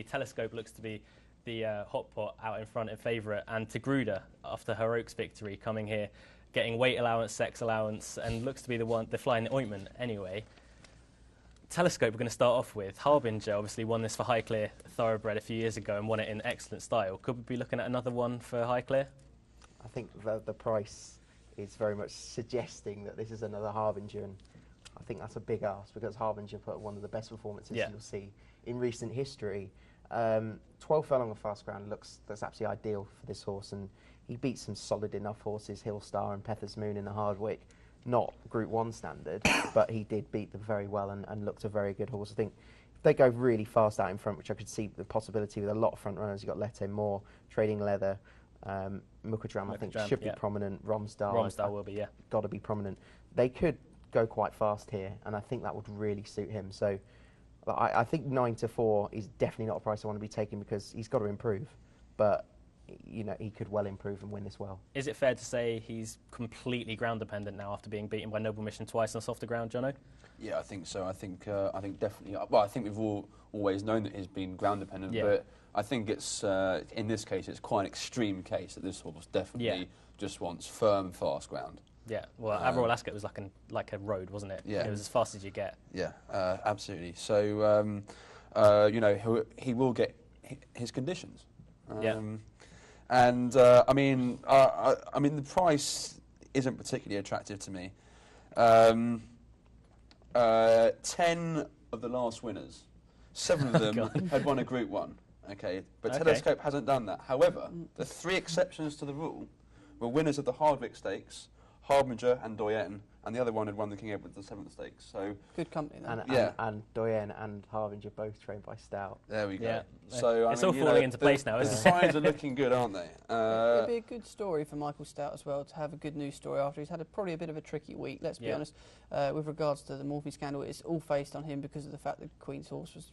Telescope looks to be the hot pot out in front and favourite, and Tagruda, after her Oaks victory, coming here, getting weight allowance, sex allowance, and looks to be the fly in the ointment anyway. Telescope we're going to start off with. Harbinger obviously won this for Highclere Thoroughbred a few years ago and won it in excellent style. Could we be looking at another one for Highclere? I think the price is very much suggesting that this is another Harbinger, and I think that's a big ask because Harbinger put one of the best performances you'll see in recent history. 12 furlong of fast ground that's absolutely ideal for this horse, and he beat some solid enough horses, Hillstar and Pethers Moon in the Hardwick. Not Group 1 standard, but he did beat them very well and looked a very good horse. I think if they go really fast out in front, which I could see the possibility with a lot of front runners, you've got Lette Moore, Trading Leather, Mukadram, I think, should be prominent. Romsdal will be, got to be prominent. They could go quite fast here, and I think that would really suit him. So I think 9-4 is definitely not a price I want to be taking because he's got to improve. But you know, he could well improve and win this well. Is it fair to say he's completely ground dependent now after being beaten by Noble Mission twice on softer ground, Jono? Yeah, I think so. I think definitely. Well, I think we've always known that he's been ground dependent, but I think it's in this case it's quite an extreme case that this horse definitely just wants firm, fast ground. Yeah, well, Admiral Ascot was like a road, wasn't it? Yeah, it was as fast as you get. Yeah, absolutely. So you know, he will get his conditions. And I mean, the price isn't particularly attractive to me. 10 of the last winners, 7 of them had won a Group 1. Okay, but Telescope hasn't done that. However, the 3 exceptions to the rule were winners of the Hardwick Stakes, Harbinger and Doyen, and the other one had won the King Edward the 7th Stakes. So good company then. And Doyen and Harbinger both trained by Stout. There we go. Yeah. So it's all falling into place now, isn't it? The signs are looking good, aren't they? It'd be a good story for Michael Stout as well to have a good news story after he's had probably a bit of a tricky week. Let's be honest. With regards to the morphine scandal, it's all faced on him because of the fact that Queen's horse was.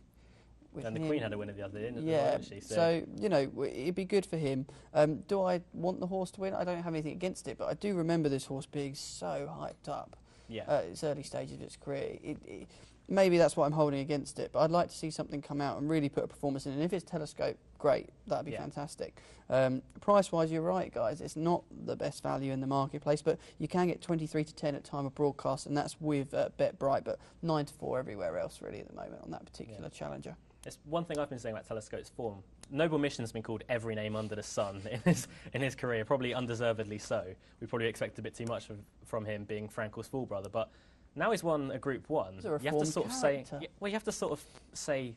And the Queen had a winner the other day, didn't she? So you know, it'd be good for him. Do I want the horse to win? I don't have anything against it, but I do remember this horse being so hyped up at its early stages of its career. Maybe that's what I'm holding against it, but I'd like to see something come out and really put a performance in. And if it's Telescope, great, that'd be fantastic. Price-wise, you're right, guys. It's not the best value in the marketplace, but you can get 23 to 10 at time of broadcast, and that's with Bet Bright, but 9 to 4 everywhere else really at the moment on that particular challenger. It's one thing I've been saying about Telescope's form. Noble Mission's been called every name under the sun in his career, probably undeservedly so. We probably expect a bit too much from him being Frankel's full brother, but now he's won a Group 1. You have to sort of say, you have to sort of say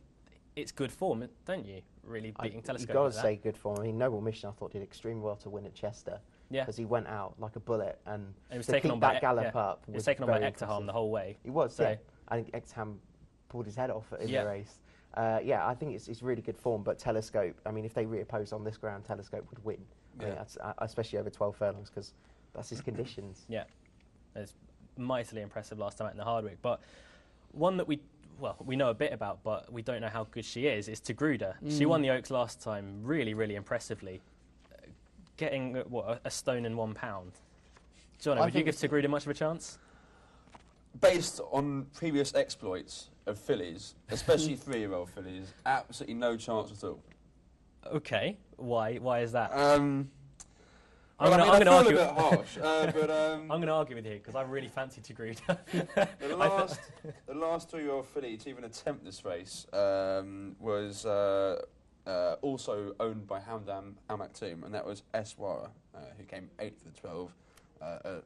it's good form, don't you? Really beating Telescope. You've got to say good form. I mean, Noble Mission I thought did extremely well to win at Chester. Because he went out like a bullet and he was to taken keep on that by gallop up. He was taken on by Ectoharm the whole way. He was, I think Ectoharm pulled his head off in the race. I think it's really good form, but Telescope, I mean, if they reoppose on this ground, Telescope would win. I mean, especially over 12 furlongs, because that's his conditions. Yeah, it's mightily impressive last time out in the Hardwick. But one that we know a bit about, but we don't know how good she is Tagruda. She won the Oaks last time really, really impressively, getting, a stone and £1. Johnny, would you give Tagruda much of a chance? Based on previous exploits of fillies, especially 3-year-old fillies, absolutely no chance at all. Okay, why is that? I'm going to argue. A bit harsh, but I'm going to argue with you because I really fancy Tagruda. the last 3-year-old filly to even attempt this race was also owned by Hamdan Al Maktoum, and that was Eswara, who came 8th for the 12.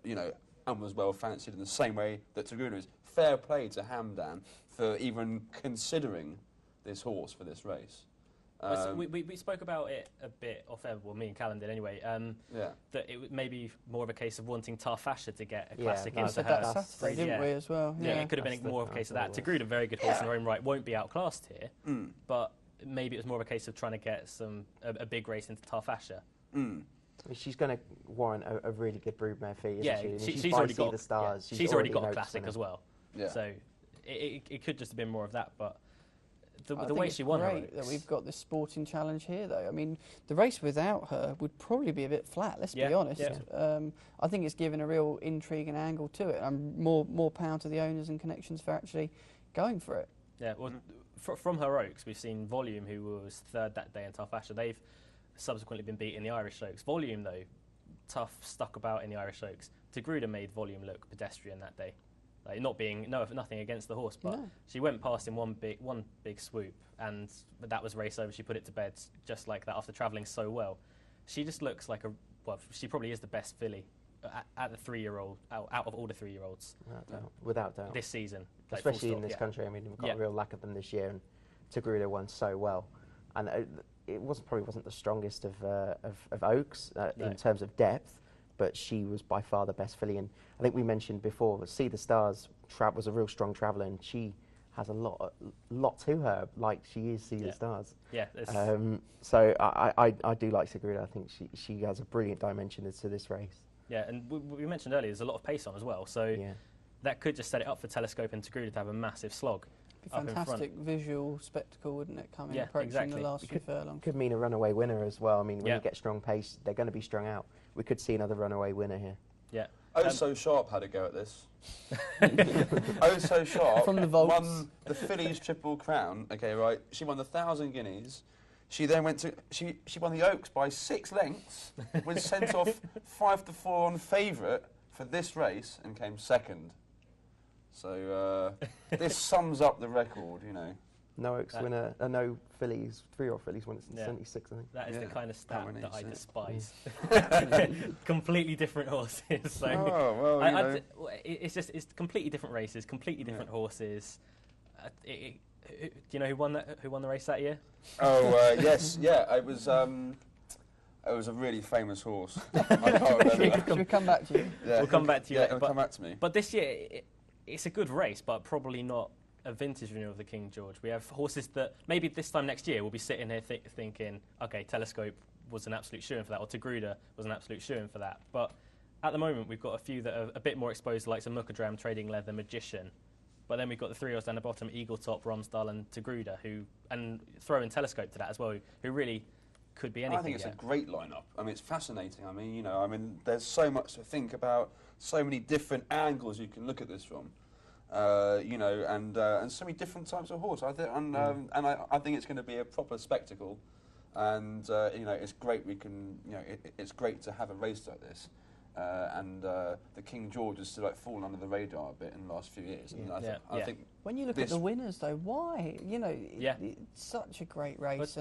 You know, and was well fancied in the same way that Tagruda is. Fair play to Hamdan for even considering this horse for this race. We spoke about it a bit off air, well, me and Callan did anyway, that it may be more of a case of wanting Tarfasha to get a classic into her. Saturday, didn't we, as well? Yeah, it could have been more of a case of that. Tagruda, very good horse in her own right, won't be outclassed here, but maybe it was more of a case of trying to get a big race into Tarfasha. She's going to warrant a really good broodmare fee, isn't she? She's already got the stars. She's already got a classic as well. Yeah. So it could just have been more of that, but the way she won her that we've got this sporting challenge here, though. I mean, the race without her would probably be a bit flat, let's be honest. Yeah. I think it's given a real intrigue and angle to it. More pound to the owners and connections for actually going for it. Yeah, well, from Heroics, we've seen Volume, who was third that day in Tough Asher. They've subsequently been beat in the Irish Oaks. Volume, though, Tough stuck about in the Irish Oaks. Tegruda made Volume look pedestrian that day. Like, nothing against the horse, but she went past in one big swoop, and that was race over. She put it to bed just like that after travelling so well. She just looks like she probably is the best filly at the 3-year-old, out of all the 3-year-olds. Without doubt. This season. Especially in this country. I mean, we've got a real lack of them this year, and Tegruda won so well. And it probably wasn't the strongest of Oaks in terms of depth, but she was by far the best filly. And I think we mentioned before, See the Stars was a real strong traveller, and she has a lot to her, like she is See the Stars. Yeah. So I do like Tegruda. I think she has a brilliant dimension to this race. Yeah, and we mentioned earlier, there's a lot of pace on as well, so that could just set it up for Telescope and Tegruda to have a massive slog. Fantastic visual spectacle, wouldn't it, approaching the last few furlongs? Could mean a runaway winner as well. I mean, when you get strong pace, they're going to be strung out. We could see another runaway winner here. Yeah. Oh So Sharp had a go at this. Oh So Sharp from the vaults. Won the Fillies Triple Crown. Okay, right. She won the 1,000 guineas. She then went to she won the Oaks by 6 lengths. Was sent off 5-4 on favourite for this race and came second. So this sums up the record, you know. No Oaks winner, no fillies, 3-year-old fillies won it since 76, I think. That is the kind of stat that I despise. Completely different horses. So it's completely different races, completely different horses. Do you know who won the race that year? Oh yes, yeah. It was a really famous horse. I can't remember. Should we come back to you? Yeah. We'll come back to you. Yeah, come back to me. But this year, it's a good race, but probably not a vintage renewal of the King George. We have horses that maybe this time next year we'll be sitting here thinking, okay, Telescope was an absolute shoo-in for that, or Tegruda was an absolute shoo-in for that. But at the moment, we've got a few that are a bit more exposed, like some Mukadram, Trading Leather, Magician. But then we've got the 3-year-olds down the bottom, Eagle Top, Romsdal and Tegruda, and throw in Telescope to that as well, who really could be anything. I think it's a great lineup. I mean, it's fascinating. I mean, there's so much to think about, so many different angles you can look at this from. And so many different types of horse. I think it's going to be a proper spectacle, and it's great. It's great to have a race like this, the King George has still fallen under the radar a bit in the last few years. And I think when you look at the winners, though, why? It's such a great race,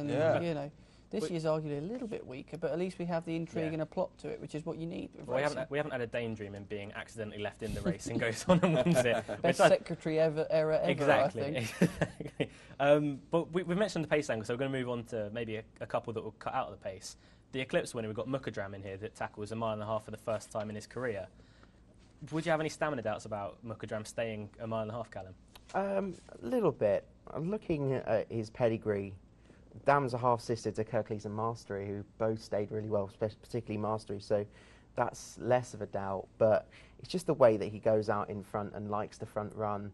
This year's arguably a little bit weaker, but at least we have the intrigue and a plot to it, which is what you need. We haven't had a Daydream in being accidentally left in the race and goes on and wins it. Best secretary error ever, exactly, I think. Exactly. But we've mentioned the pace angle, so we're going to move on to maybe a couple that will cut out of the pace. The Eclipse winner, we've got Mukadram in here that tackles 1.5 miles for the first time in his career. Would you have any stamina doubts about Mukadram staying 1.5 miles, Callum? A little bit. I'm looking at his pedigree. Dam's a half-sister to Kirklees and Mastery, who both stayed really well, particularly Mastery, so that's less of a doubt. But it's just the way that he goes out in front and likes the front run.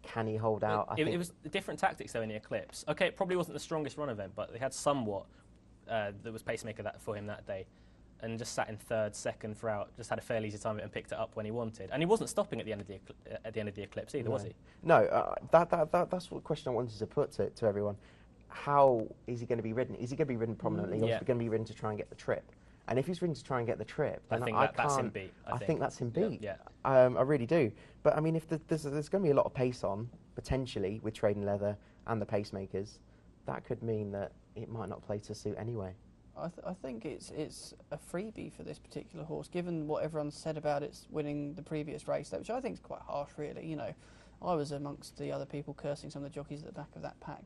Can he hold out? It was different tactics, though, in the Eclipse. OK, it probably wasn't the strongest run event, but they had somewhat that was pacemaker for him that day, and just sat in third, second throughout, just had a fairly easy time of it and picked it up when he wanted. And he wasn't stopping at the end of the Eclipse either, was he? No, that's what question I wanted to put to everyone. How is he going to be ridden? Is he going to be ridden prominently, or is he going to be ridden to try and get the trip? And if he's ridden to try and get the trip, then I think that's him beat. I think that's him beat. Yeah. I really do. But I mean, if there's going to be a lot of pace on, potentially, with Trading Leather and the pacemakers, that could mean that it might not play to suit anyway. I think it's a freebie for this particular horse, given what everyone said about its winning the previous race, which I think is quite harsh, really. I was amongst the other people cursing some of the jockeys at the back of that pack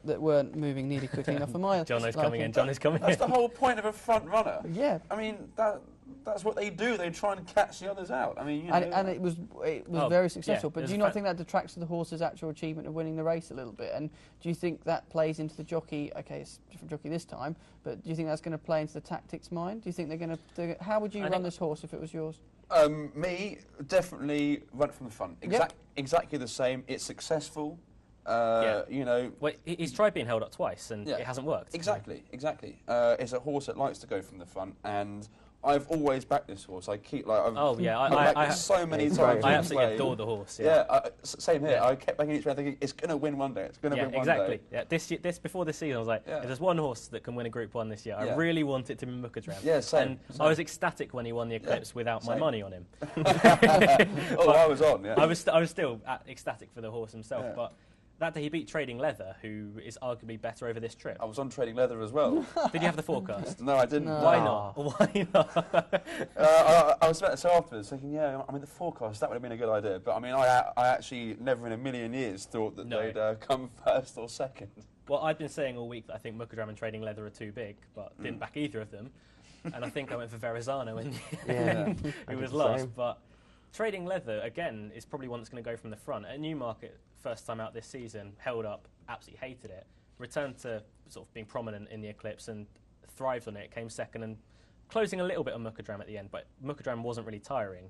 that weren't moving nearly quickly enough for my John is coming in. John is coming in. That's the whole point of a front runner. Yeah. I mean, that's what they do. They try and catch the others out. I mean, and it was very successful. But do you not think that detracts to the horse's actual achievement of winning the race a little bit? And do you think that plays into the jockey? Okay, it's a different jockey this time, but do you think that's going to play into the tactics mind? Do you think they're going to? How would you run this horse if it was yours? Me, definitely run from the front. Exactly the same. It's successful. Well, he's tried being held up twice and it hasn't worked. Exactly. It's a horse that likes to go from the front, and I've always backed this horse. I keep like. I so many times. I absolutely adore the horse. Same here. I kept backing each way, thinking it's going to win one day. It's going to win one day. Yeah, this before this season, I was like, if there's one horse that can win a Group 1 this year, I really want it to be Mukadram. Yeah, same. And I was ecstatic when he won the Eclipse without my money on him. I was on. Yeah. I was still ecstatic for the horse himself, but. That day he beat Trading Leather, who is arguably better over this trip. I was on Trading Leather as well. Did you have the forecast? No, I didn't. No. Why not? Why not? I was about to say afterwards, thinking, the forecast, that would have been a good idea. But, I mean, I actually never in a million years thought that they'd come first or second. Well, I've been saying all week that I think Mukadram and Trading Leather are too big, but didn't back either of them. And I think I went for Verrazano, who was last. But Trading Leather, again, is probably one that's going to go from the front. At Newmarket, first time out this season, held up, absolutely hated it. Returned to sort of being prominent in the Eclipse and thrived on it. Came second and closing a little bit on Mukadram at the end, but Mukadram wasn't really tiring.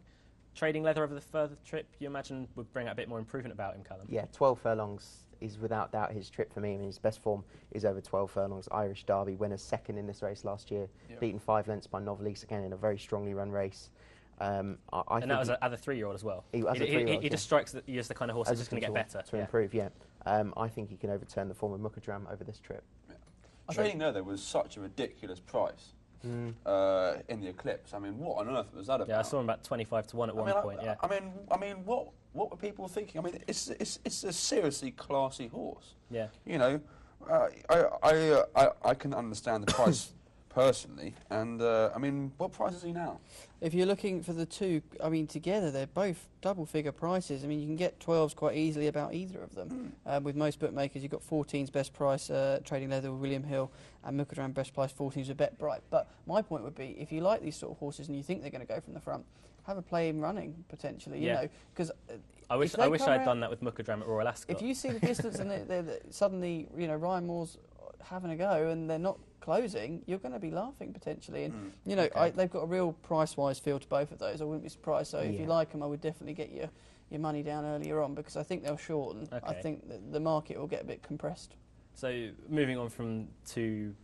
Trading Leather over the further trip, you imagine, would bring out a bit more improvement about him, Callum? Yeah, 12 furlongs is without doubt his trip for me. I mean, his best form is over 12 furlongs. Irish Derby, winner second in this race last year, beaten 5 lengths by Novelise, again in a very strongly run race. And that was at a 3-year-old as well. He just strikes that he is the kind of horse that's just going to get better. To improve, I think he can overturn the form of Mukadram over this trip. Yeah. Trading Leather was such a ridiculous price in the Eclipse. I mean, what on earth was that about? Yeah, I saw him about 25 to 1 at one point. I mean, what were people thinking? I mean, it's a seriously classy horse. Yeah. You know, I can understand the price personally, and I mean, what price is he now? If you're looking for the two, I mean, together they're both double-figure prices. I mean, you can get 12s quite easily about either of them. With most bookmakers, you've got 14's best price, Trading Leather with William Hill, and Mukadram best price 14's with Bet Bright. But my point would be, if you like these sort of horses and you think they're going to go from the front, have a play in running potentially. You know, because I wish I'd done that with Mukadram at Royal Ascot. If you see the distance and they're suddenly, Ryan Moore's having a go and they're not closing, you're going to be laughing potentially. And they've got a real price-wise feel to both of those. I wouldn't be surprised. So if you like them, I would definitely get your money down earlier on, because I think they'll shorten. I think that the market will get a bit compressed. So moving on to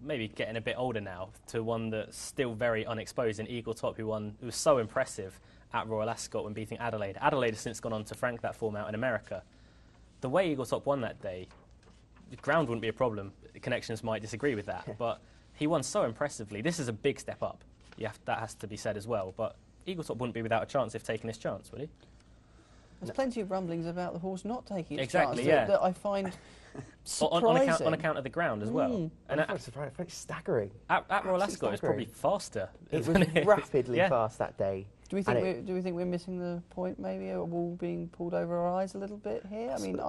maybe getting a bit older now, to one that's still very unexposed in Eagle Top, who was so impressive at Royal Ascot when beating Adelaide. Adelaide has since gone on to frank that form out in America. The way Eagle Top won that day, the ground wouldn't be a problem. Connections might disagree with that, but he won so impressively. This is a big step up. That has to be said as well. But Eagle Top wouldn't be without a chance if taking his chance, would he? There's plenty of rumblings about the horse not taking its chance that I find surprising. on account of the ground as well. And it's staggering. At Royal Ascot, it's probably faster. It was rapidly fast that day. Do we think we're missing the point? Maybe a wall being pulled over our eyes a little bit here. I mean,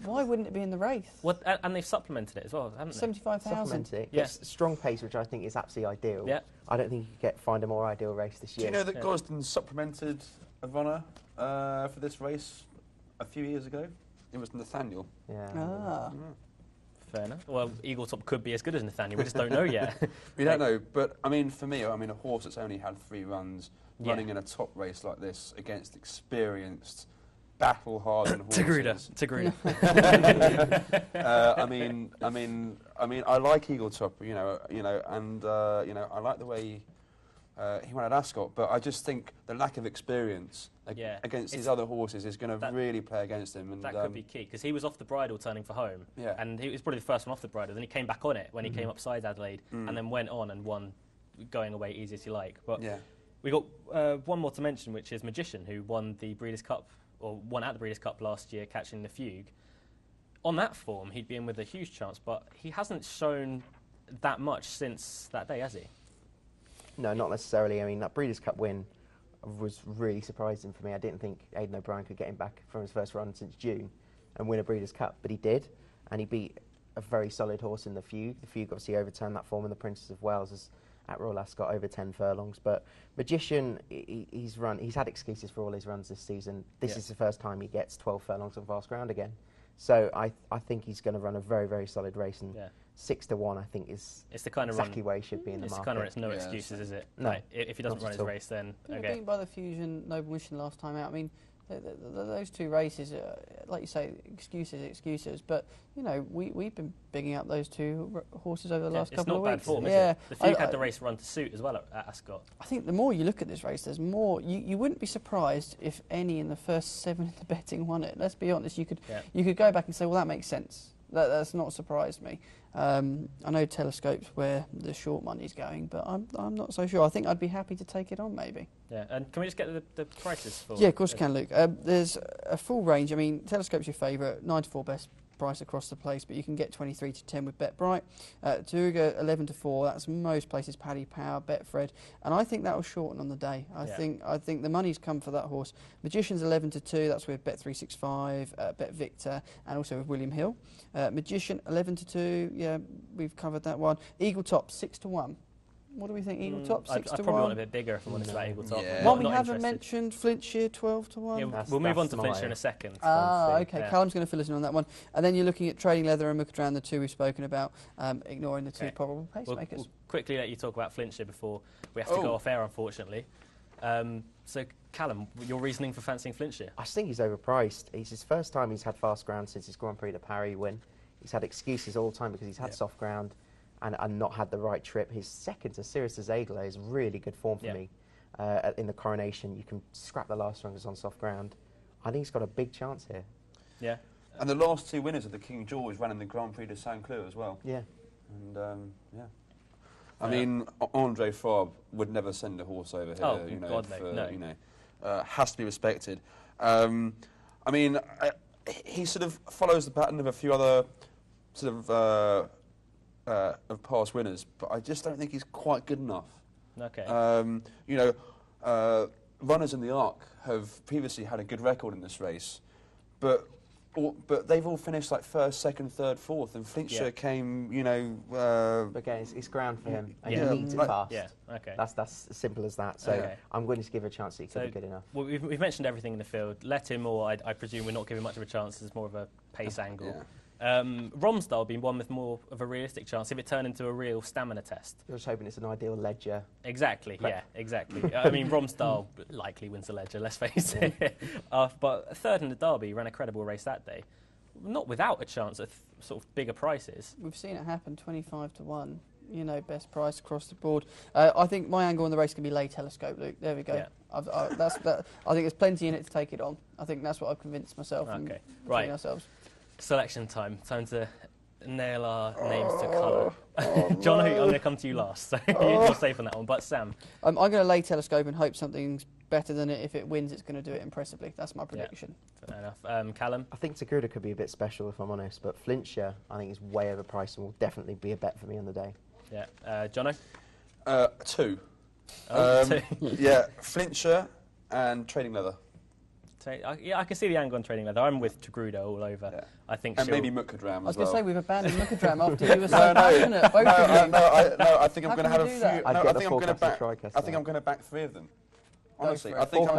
why wouldn't it be in the race? Well, and they've supplemented it as well, haven't they? 75,000. Yes, strong pace, which I think is absolutely ideal. Yeah. I don't think you could find a more ideal race this year. Do you know that Gosden supplemented Ivana for this race a few years ago? It was Nathaniel. Yeah. Fair enough. Well, Eagle Top could be as good as Nathaniel. We just don't know yet. We don't know. But, I mean, for me, a horse that's only had 3 runs running in a top race like this against experienced, battle-hardened horses. Tagruda. I like Eagle Top, and I like the way he won at Ascot, but I just think the lack of experience against these other horses is going to really play against him. And that could be key, because he was off the bridle turning for home, and he was probably the first one off the bridle. Then he came back on it when he came upside Adelaide, and then went on and won, going away easy as you like. But we got one more to mention, which is Magician, who won the Breeders' Cup, or won at the Breeders' Cup last year, catching the Fugue. On that form, he'd be in with a huge chance, but he hasn't shown that much since that day, has he? No, not necessarily. I mean, that Breeders' Cup win was really surprising for me. I didn't think Aidan O'Brien could get him back from his first run since June and win a Breeders' Cup, but he did, and he beat a very solid horse in the Fugue. The Fugue obviously overturned that form, and the Princess of Wales is at Royal Ascot over 10 furlongs. But Magician, he's had excuses for all his runs this season. This is the first time he gets 12 furlongs on fast ground again. So I think he's going to run a very, very solid race, and 6 to 1 I think is it's the kind of exactly where he should be in the market. It's the kind of it's no excuses, is it? No. Like, if he doesn't run his race, then beaten by the Fusion Noble Mission last time out. I mean, Those two races, like you say, excuses. But you know, we've been bigging up those two horses over the last couple of weeks. It's not bad form, is it? The Fugue had the race run to suit as well at Ascot. I think the more you look at this race, there's more. You wouldn't be surprised if any in the first 7 in the betting won it. Let's be honest. You could go back and say, well, that makes sense. That's not surprised me. I know Telescope's where the short money's going, but I'm not so sure. I think I'd be happy to take it on, maybe. Yeah, and can we just get the prices for? Yeah, of course you can, Luke. There's a full range. I mean, Telescope's your favourite, 9 to 4 best price across the place, but you can get 23 to 10 with BetBright. Taruga 11 to 4. That's most places. Paddy Power, Betfred, and I think that will shorten on the day. I think the money's come for that horse. Magician's 11 to 2. That's with Bet365, BetVictor, and also with William Hill. Magician 11 to 2. Yeah, we've covered that one. Eagle Top 6 to 1. What do we think, Eagle Top, 6 to 1? I probably want a bit bigger if I'm honest about Eagle Top. Yeah. One we haven't mentioned, Flintshire, 12 to 1. Yeah, we'll move on to Flintshire in a second. Okay. Yeah. Callum's going to fill us in on that one. And then you're looking at Trading Leather and Mukadram, the two we've spoken about, ignoring the two probable pacemakers. We'll quickly let you talk about Flintshire before we have to go off air, unfortunately. So, Callum, your reasoning for fancying Flintshire? I think he's overpriced. It's his first time he's had fast ground since his Grand Prix de Paris win. He's had excuses all the time because he's had soft ground and not had the right trip. His second to Sirius Azagla is really good form for me. In the Coronation, you can scrap the last runners on soft ground. I think he's got a big chance here. Yeah. And the last two winners of the King George ran in the Grand Prix de Saint-Cloud as well. Yeah. And, I mean, Andre Fabre would never send a horse over here. You know, God, no. You know, has to be respected. I mean, he sort of follows the pattern of a few other sort of past winners, but I just don't think he's quite good enough. Okay. You know, runners in the Arc have previously had a good record in this race, but they've all finished like first, second, third, fourth, and Flintshire came, you know... Again, it's ground for him, and Yeah. he needs it fast. Yeah, okay. That's as simple as that. So I'm going to give a chance that he could be good enough. Well, we've mentioned everything in the field. Let him, or I presume we're not giving much of a chance. It's more of a pace angle. Yeah. Romsdal being one with more of a realistic chance if it turned into a real stamina test. You're just hoping it's an ideal ledger. Exactly, exactly. I mean, Romsdal likely wins the ledger, let's face it. But third in the Derby, he ran a credible race that day. Not without a chance at sort of bigger prices. We've seen it happen, 25 to 1. You know, best price across the board. I think my angle on the race can be lay Telescope, Luke. There we go. Yeah. I think there's plenty in it to take it on. I think that's what I've convinced myself. Okay, right. Ourselves. Selection time. Time to nail our names to colour. John, I'm going to come to you last, so you're safe on that one. But Sam? I'm going to lay Telescope and hope something's better than it. If it wins, it's going to do it impressively. That's my prediction. Fair enough. Callum? I think Tagruda could be a bit special, if I'm honest, but Flintshire, I think, is way overpriced and will definitely be a bet for me on the day. Yeah. Jono? 2. Two. Yeah, Flintshire and Trading Leather. I can see the angle on Trading Leather. I'm with Tagruda all over. Yeah. I think and maybe Mukadram as well. I was going to say we've abandoned Mukadram after you were so passionate. I think I'm going to have a few. I think I'm going to back 3 of them. Honestly, I think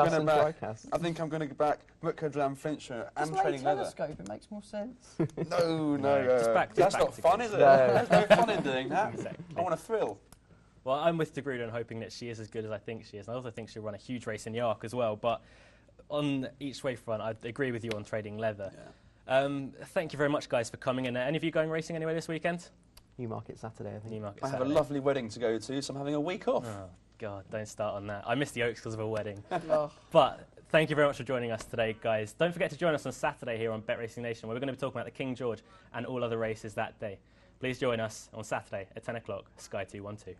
I'm going to back Mukadram, Flintshire, and Trading Leather. Telescope, it makes more sense. No. That's not fun, is it? There's no fun in doing that. Exactly. I want a thrill. Well, I'm with Tagruda and hoping that she is as good as I think she is. And I also think she'll run a huge race in the Arc as well. But on each way front, I agree with you on Trading Leather. Yeah. Thank you very much, guys, for coming in. Any of you going racing anywhere this weekend? Newmarket Saturday, I think. I have a lovely wedding to go to, so I'm having a week off. Oh, God, don't start on that. I missed the Oaks because of a wedding. Oh. But thank you very much for joining us today, guys. Don't forget to join us on Saturday here on Bet Racing Nation, where we're going to be talking about the King George and all other races that day. Please join us on Saturday at 10 o'clock, Sky 212.